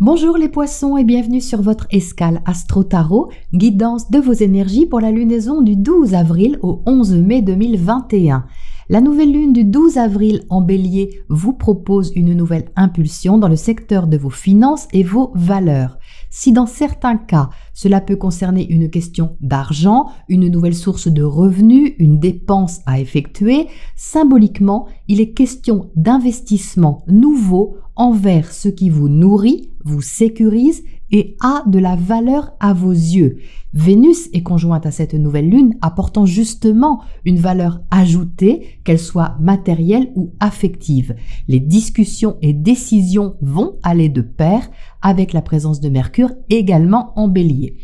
Bonjour les poissons et bienvenue sur votre escale Astro Tarot, guidance de vos énergies pour la lunaison du 12 avril au 11 mai 2021. La nouvelle lune du 12 avril en Bélier vous propose une nouvelle impulsion dans le secteur de vos finances et vos valeurs. Si dans certains cas, cela peut concerner une question d'argent, une nouvelle source de revenus, une dépense à effectuer, symboliquement, il est question d'investissement nouveau envers ce qui vous nourrit, vous sécurise et a de la valeur à vos yeux. Vénus est conjointe à cette nouvelle lune, apportant justement une valeur ajoutée, qu'elle soit matérielle ou affective. Les discussions et décisions vont aller de pair avec la présence de Mercure également en Bélier.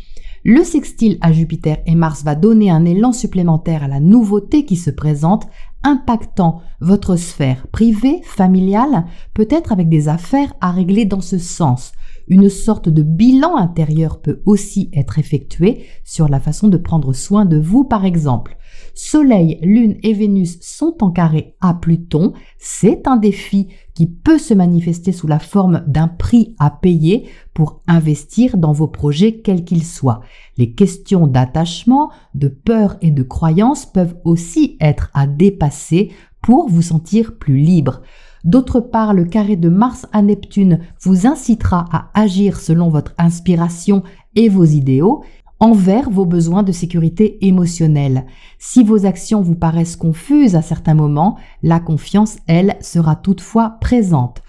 Le sextile à Jupiter et Mars va donner un élan supplémentaire à la nouveauté qui se présente, impactant votre sphère privée, familiale, peut-être avec des affaires à régler dans ce sens. Une sorte de bilan intérieur peut aussi être effectué sur la façon de prendre soin de vous par exemple. Soleil, Lune et Vénus sont en carré à Pluton. C'est un défi qui peut se manifester sous la forme d'un prix à payer pour investir dans vos projets quels qu'ils soient. Les questions d'attachement, de peur et de croyance peuvent aussi être à dépasser pour vous sentir plus libre. D'autre part, le carré de Mars à Neptune vous incitera à agir selon votre inspiration et vos idéaux envers vos besoins de sécurité émotionnelle. Si vos actions vous paraissent confuses à certains moments, la confiance, elle, sera toutefois présente.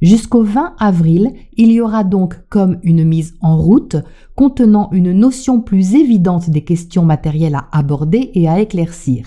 Jusqu'au 20 avril, il y aura donc comme une mise en route contenant une notion plus évidente des questions matérielles à aborder et à éclaircir.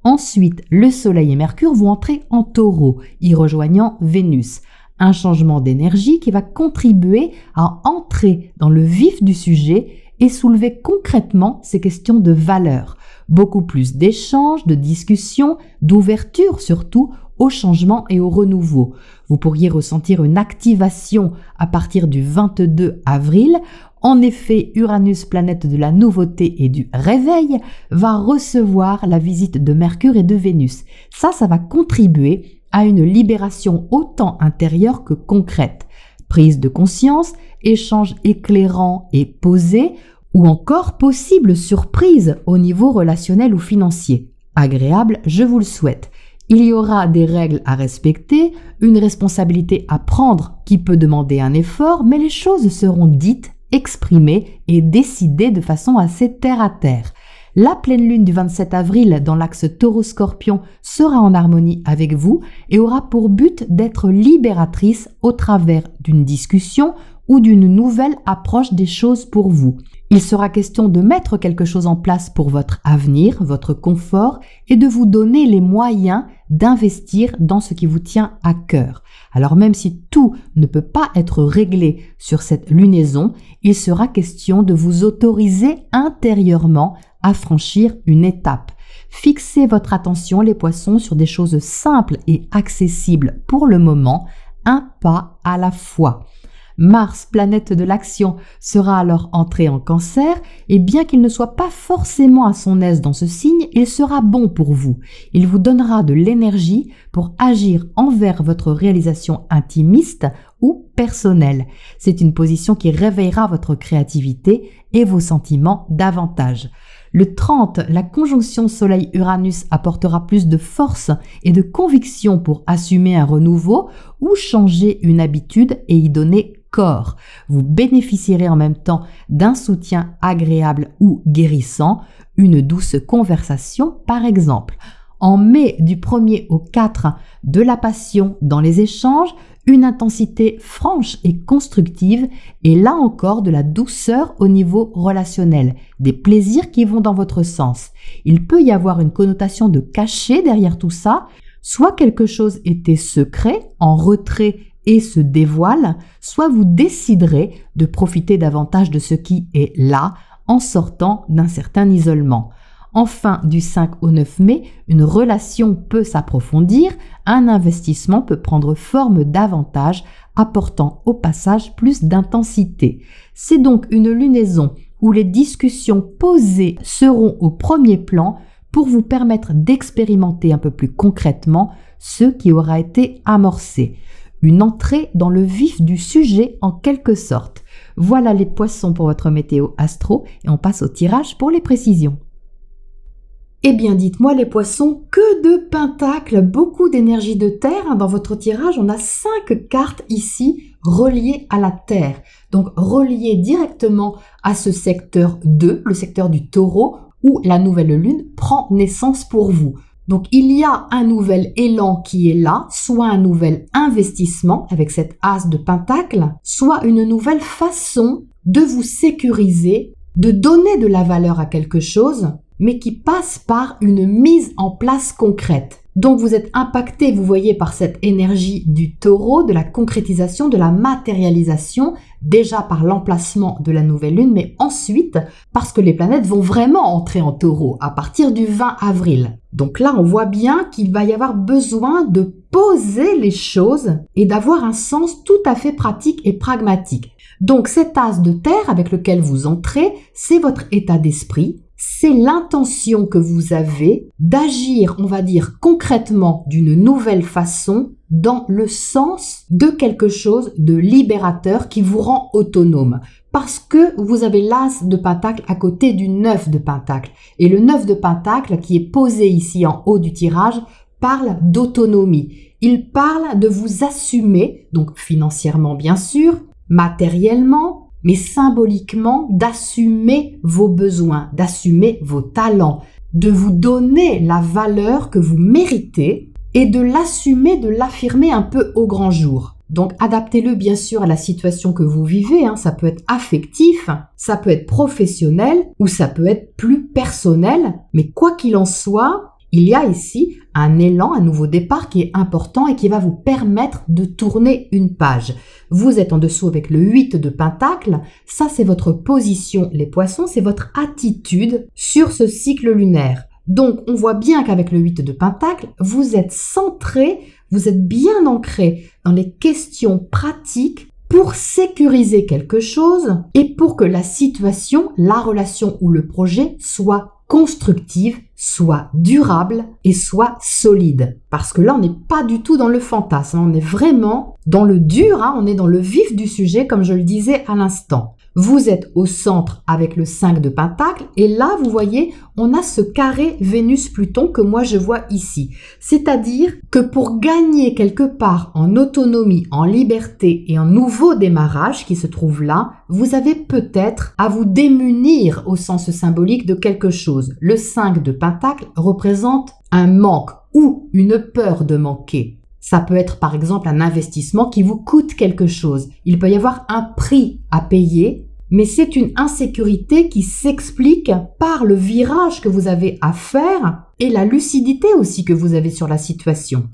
Ensuite, le Soleil et Mercure vont entrer en Taureau, y rejoignant Vénus. Un changement d'énergie qui va contribuer à entrer dans le vif du sujet et soulever concrètement ces questions de valeur. Beaucoup plus d'échanges, de discussions, d'ouverture surtout au changement et au renouveau. Vous pourriez ressentir une activation à partir du 22 avril. En effet, Uranus, planète de la nouveauté et du réveil, va recevoir la visite de Mercure et de Vénus. Ça va contribuer à une libération autant intérieure que concrète. Prise de conscience, échange éclairant et posé, ou encore possible surprise au niveau relationnel ou financier. Agréable, je vous le souhaite. Il y aura des règles à respecter, une responsabilité à prendre qui peut demander un effort, mais les choses seront dites, exprimées et décidées de façon assez terre à terre. La pleine lune du 27 avril dans l'axe Taureau-Scorpion sera en harmonie avec vous et aura pour but d'être libératrice au travers d'une discussion ou d'une nouvelle approche des choses pour vous. Il sera question de mettre quelque chose en place pour votre avenir, votre confort et de vous donner les moyens d'investir dans ce qui vous tient à cœur. Alors même si tout ne peut pas être réglé sur cette lunaison, il sera question de vous autoriser intérieurement à franchir une étape. Fixez votre attention, les poissons, sur des choses simples et accessibles pour le moment, un pas à la fois. Mars, planète de l'action, sera alors entré en Cancer et bien qu'il ne soit pas forcément à son aise dans ce signe, il sera bon pour vous. Il vous donnera de l'énergie pour agir envers votre réalisation intimiste ou personnelle. C'est une position qui réveillera votre créativité et vos sentiments davantage. Le 30, la conjonction Soleil-Uranus apportera plus de force et de conviction pour assumer un renouveau ou changer une habitude et y donner corps. Vous bénéficierez en même temps d'un soutien agréable ou guérissant, une douce conversation par exemple. En mai du 1er au 4, de la passion dans les échanges, une intensité franche et constructive et là encore de la douceur au niveau relationnel, des plaisirs qui vont dans votre sens. Il peut y avoir une connotation de caché derrière tout ça, soit quelque chose était secret, en retrait et se dévoile, soit vous déciderez de profiter davantage de ce qui est là en sortant d'un certain isolement. Enfin, du 5 au 9 mai, une relation peut s'approfondir, un investissement peut prendre forme davantage, apportant au passage plus d'intensité. C'est donc une lunaison où les discussions posées seront au premier plan pour vous permettre d'expérimenter un peu plus concrètement ce qui aura été amorcé. une entrée dans le vif du sujet en quelque sorte. Voilà les poissons pour votre météo astro et on passe au tirage pour les précisions. Eh bien, dites-moi les poissons, que de pentacles, beaucoup d'énergie de terre. Dans votre tirage, on a 5 cartes ici reliées à la terre. Donc, reliées directement à ce secteur 2, le secteur du taureau, où la nouvelle lune prend naissance pour vous. Donc, il y a un nouvel élan qui est là, soit un nouvel investissement avec cette as de pentacle, soit une nouvelle façon de vous sécuriser, de donner de la valeur à quelque chose, mais qui passe par une mise en place concrète. Donc vous êtes impacté, vous voyez, par cette énergie du taureau, de la concrétisation, de la matérialisation, déjà par l'emplacement de la nouvelle lune, mais ensuite parce que les planètes vont vraiment entrer en taureau à partir du 20 avril. Donc là, on voit bien qu'il va y avoir besoin de poser les choses et d'avoir un sens tout à fait pratique et pragmatique. Donc cet as de terre avec lequel vous entrez, c'est votre état d'esprit. C'est l'intention que vous avez d'agir, on va dire, concrètement d'une nouvelle façon dans le sens de quelque chose de libérateur qui vous rend autonome. Parce que vous avez l'as de pentacle à côté du 9 de pentacle. Et le 9 de pentacle qui est posé ici en haut du tirage parle d'autonomie. Il parle de vous assumer, donc financièrement bien sûr, matériellement, mais symboliquement d'assumer vos besoins, d'assumer vos talents, de vous donner la valeur que vous méritez et de l'assumer, de l'affirmer un peu au grand jour. Donc adaptez-le bien sûr à la situation que vous vivez, ça peut être affectif, ça peut être professionnel ou ça peut être plus personnel, mais quoi qu'il en soit, il y a ici un élan, un nouveau départ qui est important et qui va vous permettre de tourner une page. Vous êtes en dessous avec le 8 de pentacle, ça c'est votre position les poissons, c'est votre attitude sur ce cycle lunaire. Donc on voit bien qu'avec le 8 de pentacle, vous êtes centré, vous êtes bien ancré dans les questions pratiques pour sécuriser quelque chose et pour que la situation, la relation ou le projet soit constructive, soit durable et soit solide. Parce que là, on n'est pas du tout dans le fantasme, on est vraiment dans le dur, on est dans le vif du sujet, comme je le disais à l'instant. Vous êtes au centre avec le 5 de pentacle et là, vous voyez, on a ce carré Vénus-Pluton que moi je vois ici. C'est-à-dire que pour gagner quelque part en autonomie, en liberté et en nouveau démarrage qui se trouve là, vous avez peut-être à vous démunir au sens symbolique de quelque chose. Le 5 de pentacle représente un manque ou une peur de manquer. Ça peut être par exemple un investissement qui vous coûte quelque chose. Il peut y avoir un prix à payer, mais c'est une insécurité qui s'explique par le virage que vous avez à faire et la lucidité aussi que vous avez sur la situation.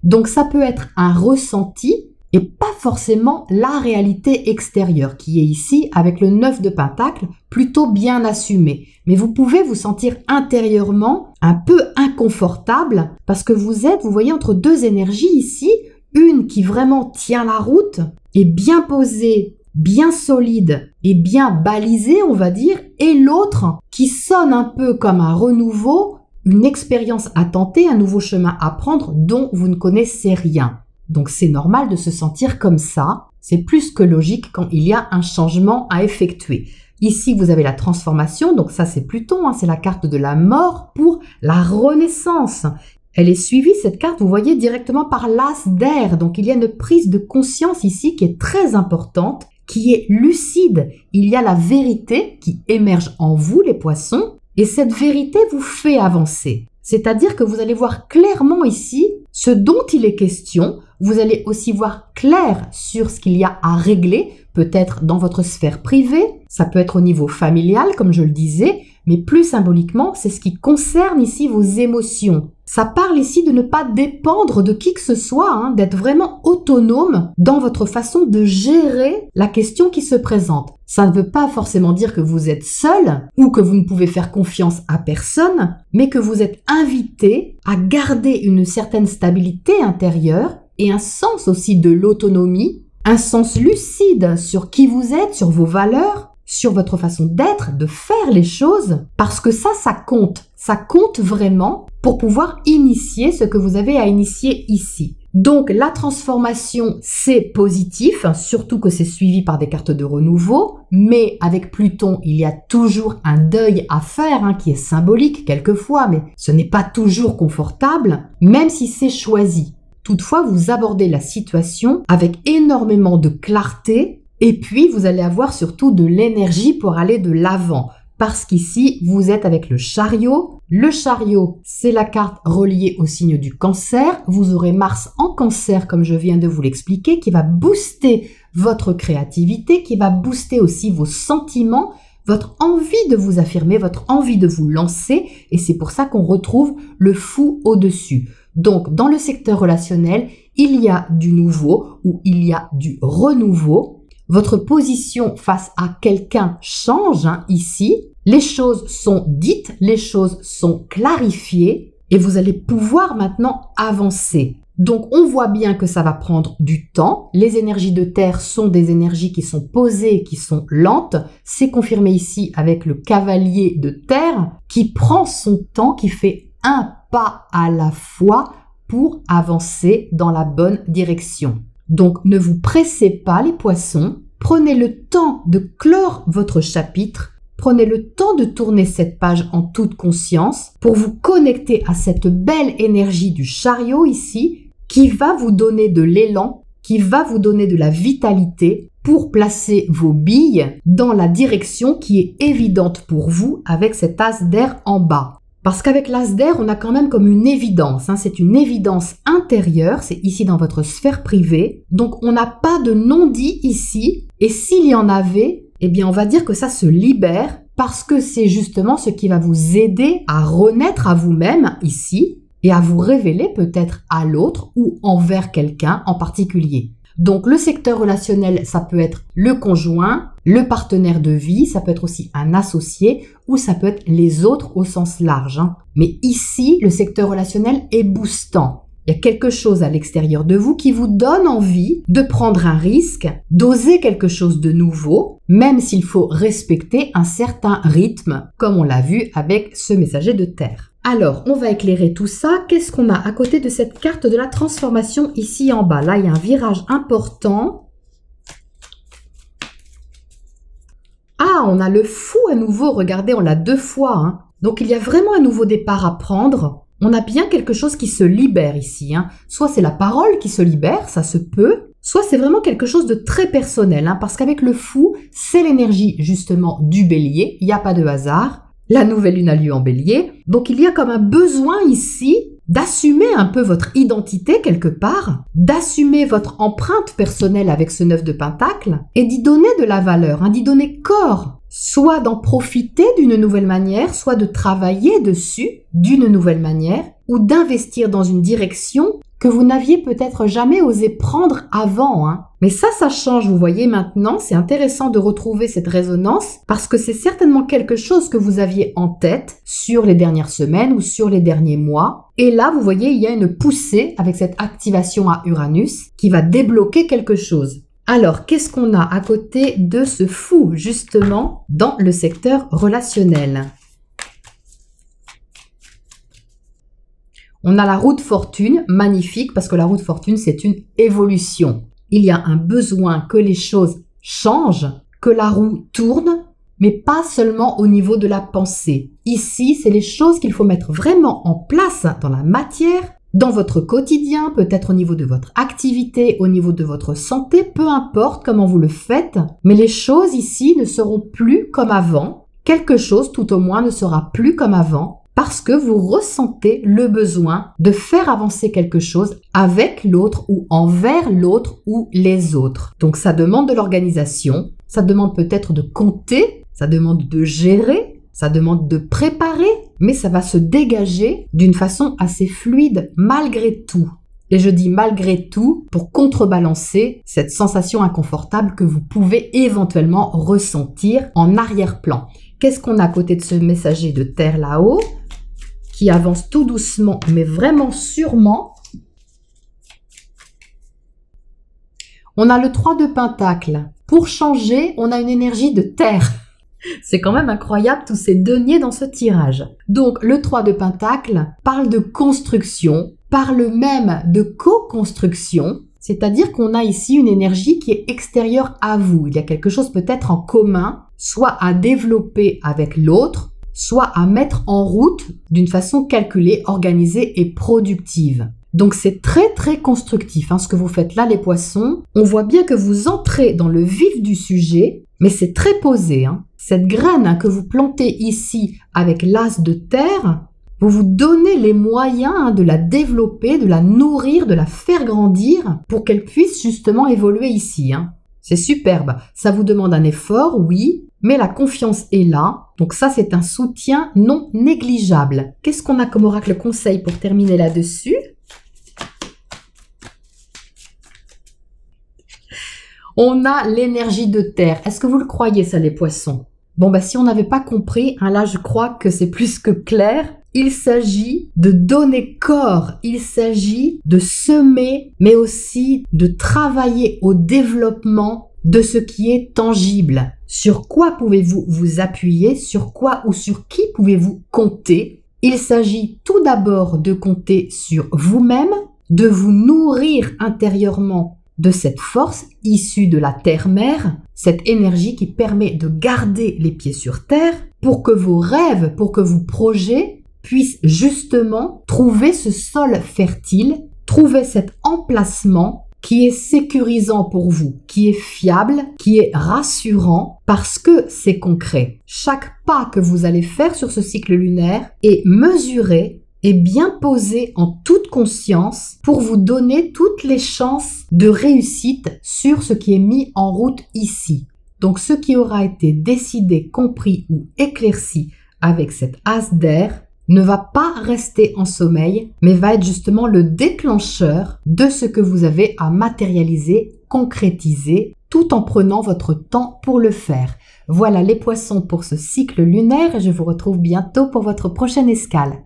Donc ça peut être un ressenti et pas forcément la réalité extérieure qui est ici avec le 9 de pentacle plutôt bien assumé. Mais vous pouvez vous sentir intérieurement un peu inconfortable parce que vous voyez, entre deux énergies ici, une qui vraiment tient la route, est bien posée, bien solide et bien balisée, on va dire, et l'autre qui sonne un peu comme un renouveau, une expérience à tenter, un nouveau chemin à prendre dont vous ne connaissez rien. Donc c'est normal de se sentir comme ça, c'est plus que logique quand il y a un changement à effectuer. Ici, vous avez la transformation, donc ça c'est Pluton, c'est la carte de la mort pour la renaissance. Elle est suivie, cette carte, vous voyez, directement par l'as d'air. Donc il y a une prise de conscience ici qui est très importante, qui est lucide. Il y a la vérité qui émerge en vous, les poissons, et cette vérité vous fait avancer. C'est-à-dire que vous allez voir clairement ici ce dont il est question. Vous allez aussi voir clair sur ce qu'il y a à régler, peut-être dans votre sphère privée, ça peut être au niveau familial, comme je le disais, mais plus symboliquement, c'est ce qui concerne ici vos émotions. Ça parle ici de ne pas dépendre de qui que ce soit, d'être vraiment autonome dans votre façon de gérer la question qui se présente. Ça ne veut pas forcément dire que vous êtes seul ou que vous ne pouvez faire confiance à personne, mais que vous êtes invité à garder une certaine stabilité intérieure et un sens aussi de l'autonomie, un sens lucide sur qui vous êtes, sur vos valeurs, sur votre façon d'être, de faire les choses, parce que ça compte. Ça compte vraiment pour pouvoir initier ce que vous avez à initier ici. Donc la transformation, c'est positif, surtout que c'est suivi par des cartes de renouveau, mais avec Pluton, il y a toujours un deuil à faire, qui est symbolique quelquefois, mais ce n'est pas toujours confortable, même si c'est choisi. Toutefois, vous abordez la situation avec énormément de clarté, et puis vous allez avoir surtout de l'énergie pour aller de l'avant. Parce qu'ici, vous êtes avec le chariot. Le chariot, c'est la carte reliée au signe du Cancer. Vous aurez Mars en Cancer, comme je viens de vous l'expliquer, qui va booster votre créativité, qui va booster aussi vos sentiments, votre envie de vous affirmer, votre envie de vous lancer. Et c'est pour ça qu'on retrouve le fou au-dessus. Donc, dans le secteur relationnel, il y a du nouveau ou il y a du renouveau. Votre position face à quelqu'un change ici. Les choses sont dites, les choses sont clarifiées et vous allez pouvoir maintenant avancer. Donc, on voit bien que ça va prendre du temps. Les énergies de terre sont des énergies qui sont posées, qui sont lentes. C'est confirmé ici avec le cavalier de terre qui prend son temps, qui fait un pas à la fois pour avancer dans la bonne direction. Donc, ne vous pressez pas les poissons, prenez le temps de clore votre chapitre, prenez le temps de tourner cette page en toute conscience pour vous connecter à cette belle énergie du chariot ici qui va vous donner de l'élan, qui va vous donner de la vitalité pour placer vos billes dans la direction qui est évidente pour vous avec cet as d'air en bas. Parce qu'avec l'as d'air, on a quand même comme une évidence, c'est une évidence intérieure, c'est ici dans votre sphère privée, donc on n'a pas de non-dit ici, et s'il y en avait, eh bien on va dire que ça se libère, parce que c'est justement ce qui va vous aider à renaître à vous-même ici, et à vous révéler peut-être à l'autre ou envers quelqu'un en particulier. Donc le secteur relationnel, ça peut être le conjoint, le partenaire de vie, ça peut être aussi un associé ou ça peut être les autres au sens large. Mais ici, le secteur relationnel est boostant. Il y a quelque chose à l'extérieur de vous qui vous donne envie de prendre un risque, d'oser quelque chose de nouveau, même s'il faut respecter un certain rythme, comme on l'a vu avec ce messager de terre. Alors, on va éclairer tout ça. Qu'est-ce qu'on a à côté de cette carte de la transformation ici en bas? Là, il y a un virage important. Ah, on a le fou à nouveau. Regardez, on l'a 2 fois. Donc, il y a vraiment un nouveau départ à prendre. On a bien quelque chose qui se libère ici. Soit c'est la parole qui se libère, ça se peut. Soit c'est vraiment quelque chose de très personnel. Parce qu'avec le fou, c'est l'énergie justement du bélier. Il n'y a pas de hasard. La nouvelle lune a lieu en bélier, donc il y a comme un besoin ici d'assumer un peu votre identité quelque part, d'assumer votre empreinte personnelle avec ce 9 de Pentacle et d'y donner de la valeur, d'y donner corps, soit d'en profiter d'une nouvelle manière, soit de travailler dessus d'une nouvelle manière ou d'investir dans une direction que vous n'aviez peut-être jamais osé prendre avant. Mais ça change, vous voyez maintenant, c'est intéressant de retrouver cette résonance parce que c'est certainement quelque chose que vous aviez en tête sur les dernières semaines ou sur les derniers mois. Et là, vous voyez, il y a une poussée avec cette activation à Uranus qui va débloquer quelque chose. Alors, qu'est-ce qu'on a à côté de ce fou, justement, dans le secteur relationnel ? On a la roue de fortune, magnifique, parce que la roue de fortune, c'est une évolution. Il y a un besoin que les choses changent, que la roue tourne, mais pas seulement au niveau de la pensée. Ici, c'est les choses qu'il faut mettre vraiment en place dans la matière, dans votre quotidien, peut-être au niveau de votre activité, au niveau de votre santé, peu importe comment vous le faites, mais les choses ici ne seront plus comme avant. Quelque chose, tout au moins, ne sera plus comme avant. Parce que vous ressentez le besoin de faire avancer quelque chose avec l'autre ou envers l'autre ou les autres. Donc ça demande de l'organisation, ça demande peut-être de compter, ça demande de gérer, ça demande de préparer, mais ça va se dégager d'une façon assez fluide malgré tout. Et je dis malgré tout pour contrebalancer cette sensation inconfortable que vous pouvez éventuellement ressentir en arrière-plan. Qu'est-ce qu'on a à côté de ce messager de terre là-haut ? Qui avance tout doucement, mais vraiment sûrement. On a le 3 de Pentacle. Pour changer, on a une énergie de terre. C'est quand même incroyable tous ces deniers dans ce tirage. Donc, le 3 de Pentacle parle de construction, parle même de co-construction, c'est-à-dire qu'on a ici une énergie qui est extérieure à vous. Il y a quelque chose peut-être en commun, soit à développer avec l'autre, soit à mettre en route d'une façon calculée, organisée et productive. Donc c'est très très constructif ce que vous faites là les poissons. On voit bien que vous entrez dans le vif du sujet, mais c'est très posé. Cette graine que vous plantez ici avec l'as de terre, vous vous donnez les moyens de la développer, de la nourrir, de la faire grandir pour qu'elle puisse justement évoluer ici. C'est superbe. Ça vous demande un effort, oui, mais la confiance est là. Donc ça, c'est un soutien non négligeable. Qu'est-ce qu'on a comme oracle conseil pour terminer là-dessus? On a l'énergie de terre. Est-ce que vous le croyez, ça, les poissons? Bon, si on n'avait pas compris, là, je crois que c'est plus que clair. Il s'agit de donner corps, il s'agit de semer, mais aussi de travailler au développement de ce qui est tangible. Sur quoi pouvez-vous vous appuyer? Sur quoi ou sur qui pouvez-vous compter? Il s'agit tout d'abord de compter sur vous-même, de vous nourrir intérieurement de cette force issue de la terre-mère, cette énergie qui permet de garder les pieds sur terre pour que vos rêves, pour que vos projets puissent justement trouver ce sol fertile, trouver cet emplacement qui est sécurisant pour vous, qui est fiable, qui est rassurant parce que c'est concret. Chaque pas que vous allez faire sur ce cycle lunaire est mesuré et bien posé en toute conscience pour vous donner toutes les chances de réussite sur ce qui est mis en route ici. Donc ce qui aura été décidé, compris ou éclairci avec cet as d'air ne va pas rester en sommeil, mais va être justement le déclencheur de ce que vous avez à matérialiser, concrétiser, tout en prenant votre temps pour le faire. Voilà les poissons pour ce cycle lunaire et je vous retrouve bientôt pour votre prochaine escale.